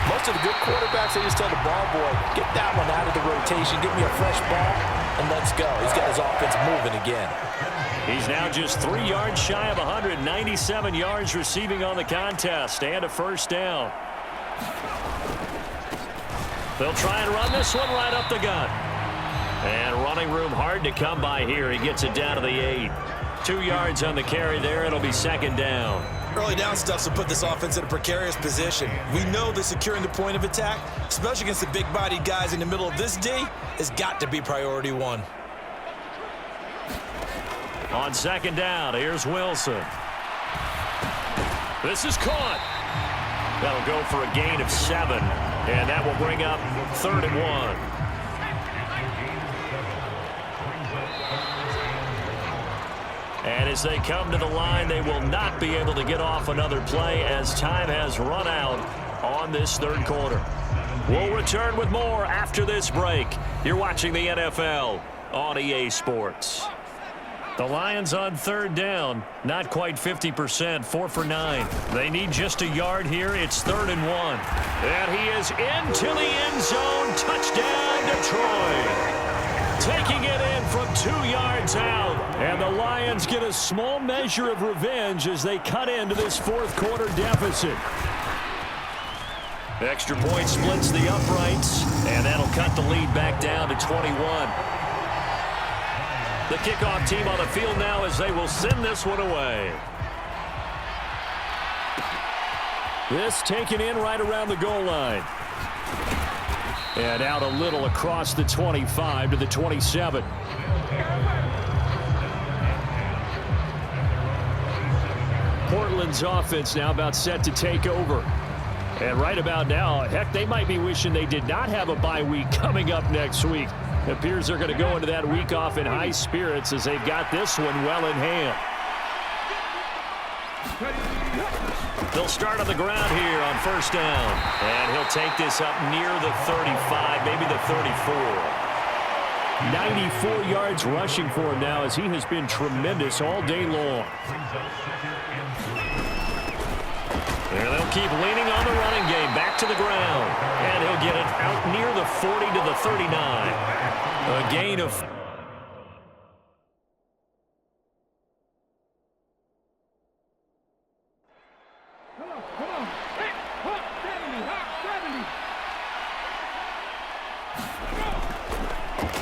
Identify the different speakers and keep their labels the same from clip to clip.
Speaker 1: Most of the good quarterbacks, they just tell the ball boy, get that one out of the rotation, give me a fresh ball, and let's go. He's got his offense moving again.
Speaker 2: He's now just 3 yards shy of 197 yards receiving on the contest and a first down. They'll try and run this one right up the gut. And running room hard to come by here. He gets it down to the 8. 2 yards on the carry there. It'll be second down.
Speaker 1: Early down stuff will put this offense in a precarious position. We know that securing the point of attack, especially against the big-bodied guys in the middle of this D, has got to be priority one.
Speaker 2: On second down, here's Wilson. This is caught. That'll go for a gain of 7, and that will bring up 3rd and 1. And as they come to the line, they will not be able to get off another play as time has run out on this third quarter. We'll return with more after this break. You're watching the NFL on EA Sports. The Lions on third down, not quite 50%, 4 for 9. They need just a yard here. It's 3rd and 1. And he is into the end zone. Touchdown, Detroit. Taking it in from 2 yards out. And the Lions get a small measure of revenge as they cut into this fourth quarter deficit. The extra point splits the uprights, and that'll cut the lead back down to 21. The kickoff team on the field now as they will send this one away. This taken in right around the goal line. And out a little across the 25 to the 27. Portland's offense now about set to take over. And right about now, heck, they might be wishing they did not have a bye week coming up next week. It appears they're going to go into that week off in high spirits as they've got this one well in hand. They'll start on the ground here on first down. And he'll take this up near the 35, maybe the 34. 94 yards rushing for him now as he has been tremendous all day long. And they'll keep leaning on the running game. Back to the ground. And he'll get it out near the 40 to the 39. A gain of...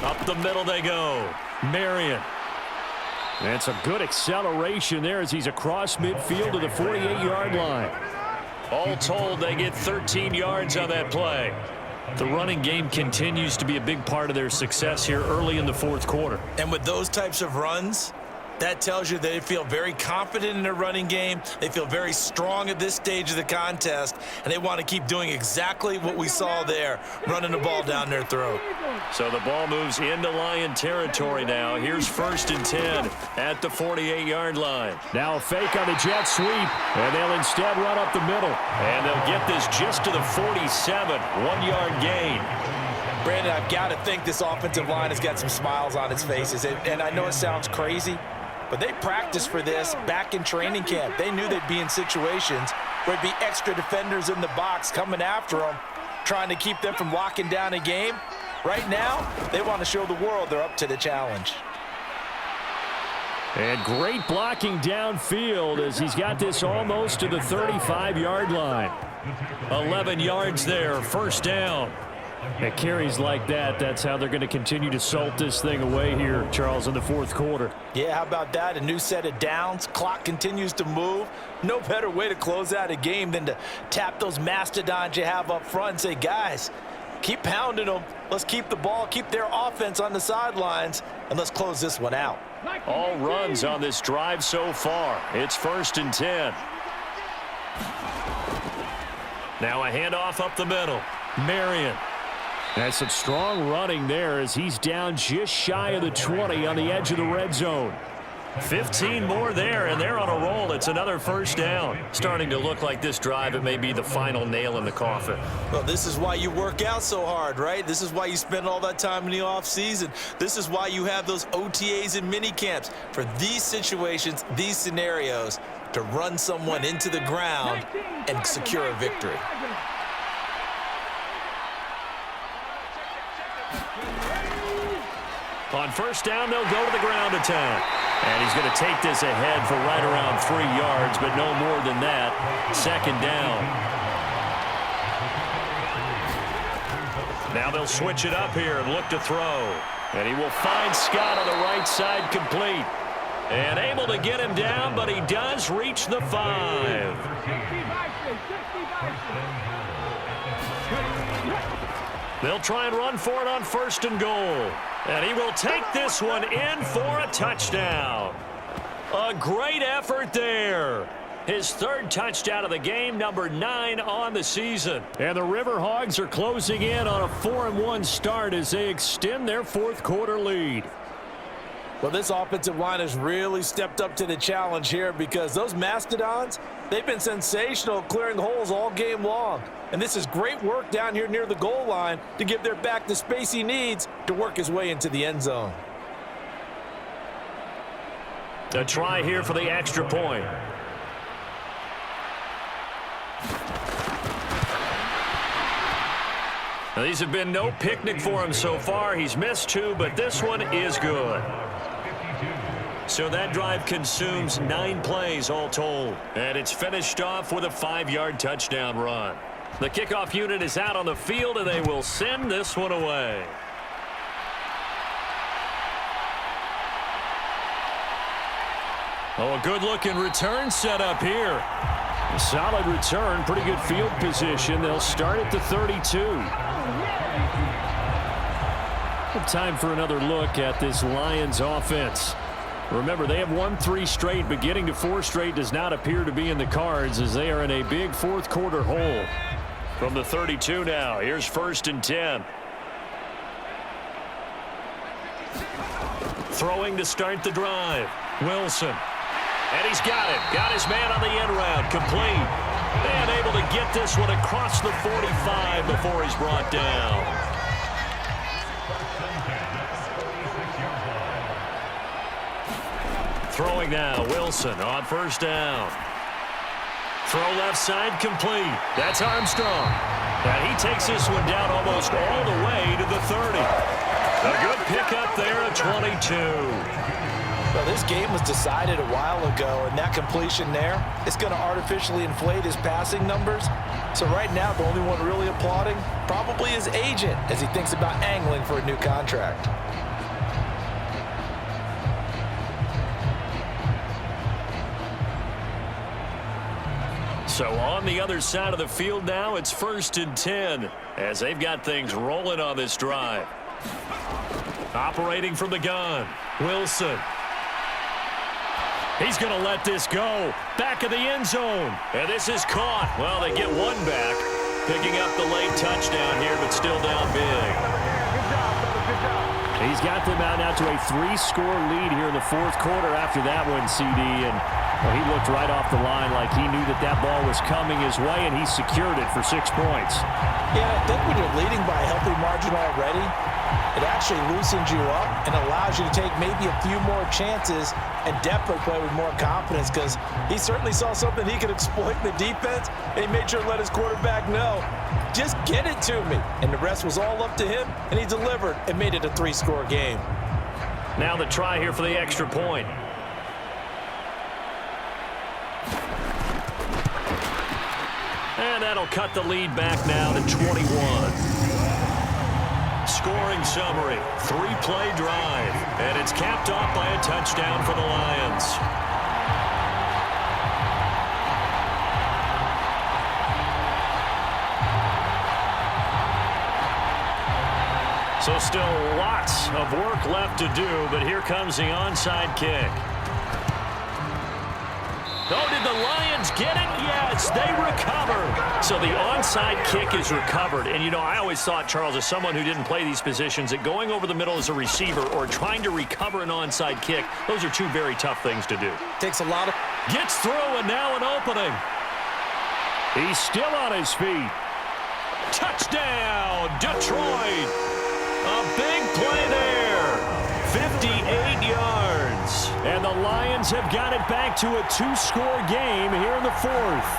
Speaker 2: Up the middle they go. Marion. That's a good acceleration there as he's across midfield to the 48-yard line. All told, they get 13 yards on that play. The running game continues to be a big part of their success here early in the fourth quarter.
Speaker 1: And with those types of runs, that tells you they feel very confident in their running game. They feel very strong at this stage of the contest, and they want to keep doing exactly what we saw there, running the ball down their throat.
Speaker 2: So the ball moves into Lion territory now. Here's 1st and 10 at the 48-yard line. Now a fake on the jet sweep, and they'll instead run up the middle. And they'll get this just to the 47, 1-yard gain.
Speaker 1: Brandon, I've got to think this offensive line has got some smiles on its faces. And I know it sounds crazy, but they practiced for this back in training camp. They knew they'd be in situations where there'd be extra defenders in the box coming after them, trying to keep them from locking down a game. Right now, they want to show the world they're up to the challenge.
Speaker 2: And great blocking downfield as he's got this almost to the 35-yard line. 11 yards there, first down. At carries like that, that's how they're going to continue to salt this thing away here, Charles, in the fourth quarter.
Speaker 1: Yeah, how about that? A new set of downs. Clock continues to move. No better way to close out a game than to tap those mastodons you have up front and say, guys, keep pounding them. Let's keep the ball, keep their offense on the sidelines, and let's close this one out.
Speaker 2: All runs on this drive so far. It's 1st and 10. Now a handoff up the middle. Marion. That's some strong running there as he's down just shy of the 20 on the edge of the red zone. 15 more there, and they're on a roll. It's another first down. Starting to look like this drive, it may be the final nail in the coffin.
Speaker 1: Well, this is why you work out so hard, right? This is why you spend all that time in the offseason. This is why you have those OTAs and mini camps for these situations, these scenarios, to run someone into the ground and secure a victory.
Speaker 2: On first down, they'll go to the ground attack. And he's going to take this ahead for right around 3 yards, but no more than that. Second down. Now they'll switch it up here and look to throw. And he will find Scott on the right side, complete. And able to get him down, but he does reach the 5. They'll try and run for it on first and goal. And he will take this one in for a touchdown. A great effort there. His third touchdown of the game, number 9 on the season. And the River Hogs are closing in on a 4-1 start as they extend their fourth quarter lead.
Speaker 1: Well, this offensive line has really stepped up to the challenge here because those Mastodons, they've been sensational clearing holes all game long. And this is great work down here near the goal line to give their back the space he needs to work his way into the end zone.
Speaker 2: A try here for the extra point. Now, these have been no picnic for him so far. He's missed 2, but this one is good. So that drive consumes 9 plays all told. And it's finished off with a 5-yard touchdown run. The kickoff unit is out on the field, and they will send this one away. Oh, a good-looking return set up here. A solid return, pretty good field position. They'll start at the 32. Time for another look at this Lions offense. Remember, they have won 3 straight, but getting to 4 straight does not appear to be in the cards as they are in a big fourth quarter hole. From the 32 now, here's first and 10. Throwing to start the drive. Wilson. And he's got it. Got his man on the end route. Complete. And able to get this one across the 45 before he's brought down. Throwing now, Wilson on first down. Throw left side, complete. That's Armstrong. And he takes this one down almost all the way to the 30. A good pickup there at 22.
Speaker 1: Well, this game was decided a while ago, and that completion there is going to artificially inflate his passing numbers. So right now, the only one really applauding probably his agent as he thinks about angling for a new contract.
Speaker 2: So on the other side of the field now, it's first and 10 as they've got things rolling on this drive. Operating from the gun, Wilson. He's going to let this go. Back of the end zone. And this is caught. Well, they get one back. Picking up the late touchdown here, but still down big. He's got them out now to a 3-score lead here in the fourth quarter after that one, CD. And well, he looked right off the line like he knew that that ball was coming his way, and he secured it for 6 points.
Speaker 1: Yeah, I think when you're leading by a healthy margin already, it actually loosens you up and allows you to take maybe a few more chances and definitely play with more confidence because he certainly saw something he could exploit in the defense, and he made sure to let his quarterback know, just get it to me. And the rest was all up to him, and he delivered and made it a 3-score game.
Speaker 2: Now the try here for the extra point. And that'll cut the lead back now to 21. Scoring summary, 3-play drive, and it's capped off by a touchdown for the Lions. So still lots of work left to do, but here comes the onside kick. Oh, did the Lions get it? Yes, they recovered. So the onside kick is recovered. And, you know, I always thought, Charles, as someone who didn't play these positions, that going over the middle as a receiver or trying to recover an onside kick, those are 2 very tough things to do.
Speaker 1: Takes a lot of...
Speaker 2: Gets through, and now an opening. He's still on his feet. Touchdown, Detroit. A big play there. 58 yards. And the Lions have got it back to a 2-score game here in the fourth.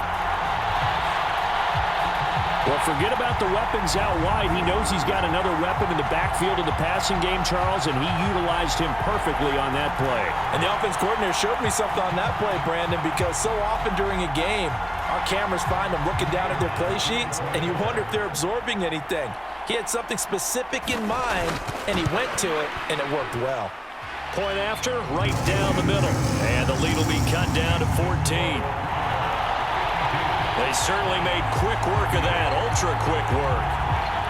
Speaker 2: Well, forget about the weapons out wide. He knows he's got another weapon in the backfield of the passing game, Charles, and he utilized him perfectly on that play.
Speaker 1: And the offense coordinator showed me something on that play, Brandon, because so often during a game, our cameras find them looking down at their play sheets, and you wonder if they're absorbing anything. He had something specific in mind, and he went to it, and it worked well.
Speaker 2: Point after, right down the middle. And the lead will be cut down to 14. They certainly made quick work of that, ultra-quick work.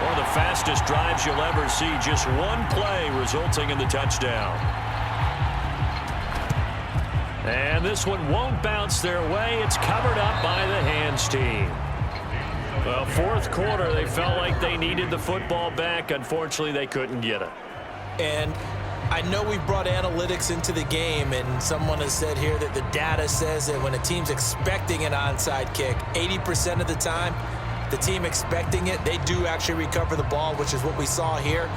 Speaker 2: One of the fastest drives you'll ever see, just one play resulting in the touchdown. And this one won't bounce their way. It's covered up by the hands team. Well, fourth quarter, they felt like they needed the football back. Unfortunately, they couldn't get it.
Speaker 1: And I know we've brought analytics into the game, and someone has said here that the data says that when a team's expecting an onside kick, 80% of the time, the team expecting it, they do actually recover the ball, which is what we saw here.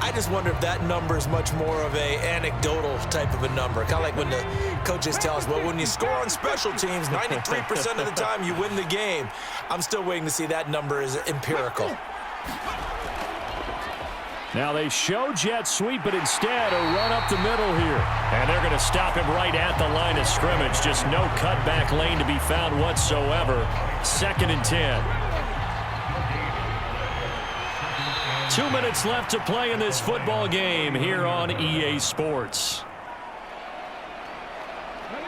Speaker 1: I just wonder if that number is much more of a anecdotal type of a number. Kind of like when the coaches tell us, well, when you score on special teams, 93% of the time you win the game. I'm still waiting to see that number is empirical.
Speaker 2: Now they show jet sweep, but instead a run up the middle here. And they're going to stop him right at the line of scrimmage. Just no cutback lane to be found whatsoever. 2nd and 10. 2 minutes left to play in this football game here on EA Sports.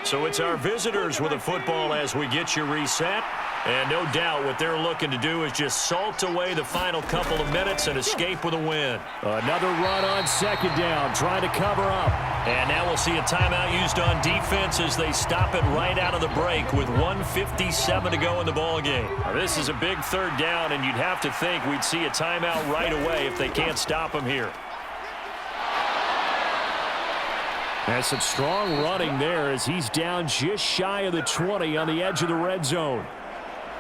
Speaker 2: So it's our visitors with a football as we get you reset. And no doubt what they're looking to do is just salt away the final couple of minutes and escape with a win. Another run on 2nd down, trying to cover up. And now we'll see a timeout used on defense as they stop it right out of the break with 1:57 to go in the ballgame. This is a big 3rd down, and you'd have to think we'd see a timeout right away if they can't stop them here. And some strong running there as he's down just shy of the 20 on the edge of the red zone.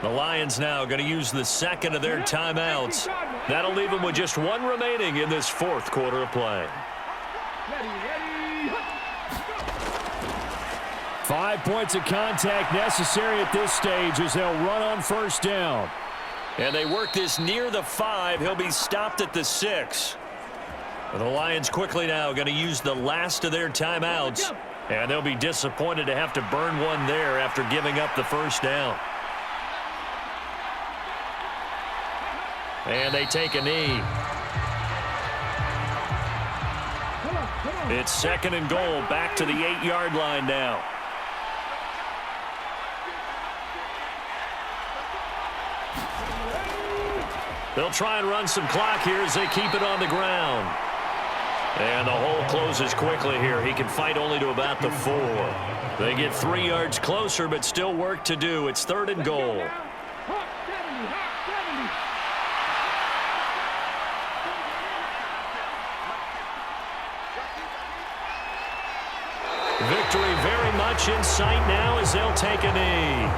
Speaker 2: The Lions now going to use the 2nd of their timeouts. That'll leave them with just 1 remaining in this 4th quarter of play. 5 points of contact necessary at this stage as they'll run on 1st down. And they work this near the 5. He'll be stopped at the 6. The Lions quickly now going to use the last of their timeouts. And they'll be disappointed to have to burn one there after giving up the 1st down. And they take a knee. It's 2nd and goal, back to the 8-yard line now. They'll try and run some clock here as they keep it on the ground. And the hole closes quickly here. He can fight only to about the 4. They get 3 yards closer, but still work to do. It's 3rd and goal. Victory very much in sight now as they'll take a knee.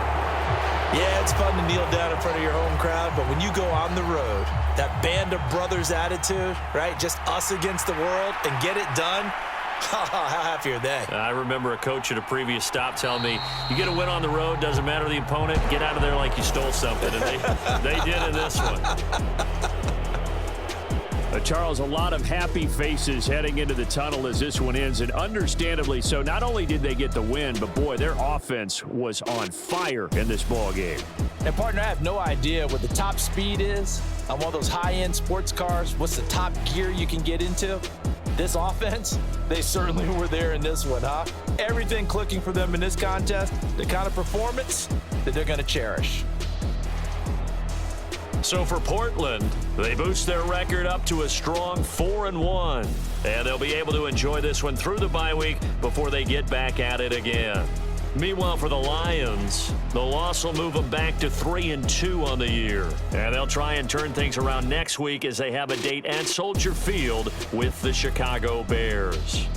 Speaker 1: Yeah, it's fun to kneel down in front of your home crowd, but when you go on the road, that band of brothers attitude, right? Just us against the world and get it done. How happy are they?
Speaker 2: I remember a coach at a previous stop telling me, you get a win on the road, doesn't matter the opponent, get out of there like you stole something. And they did in this one. Charles, a lot of happy faces heading into the tunnel as this one ends, and understandably so. Not only did they get the win, but boy, their offense was on fire in this ball game.
Speaker 1: And partner, I have no idea what the top speed is on one of those high-end sports cars. What's the top gear you can get into? This offense, they certainly were there in this one, huh? Everything clicking for them in this contest, the kind of performance that they're going to cherish.
Speaker 2: So for Portland, they boost their record up to a strong 4-1. And they'll be able to enjoy this one through the bye week before they get back at it again. Meanwhile, for the Lions, the loss will move them back to 3-2 on the year. And they'll try and turn things around next week as they have a date at Soldier Field with the Chicago Bears.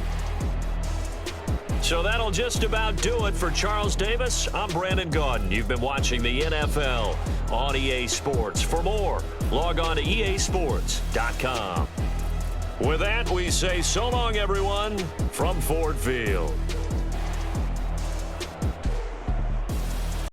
Speaker 2: So that'll just about do it for Charles Davis. I'm Brandon Gaudin. You've been watching the NFL on EA Sports. For more, log on to easports.com. With that, we say so long, everyone, from Ford Field.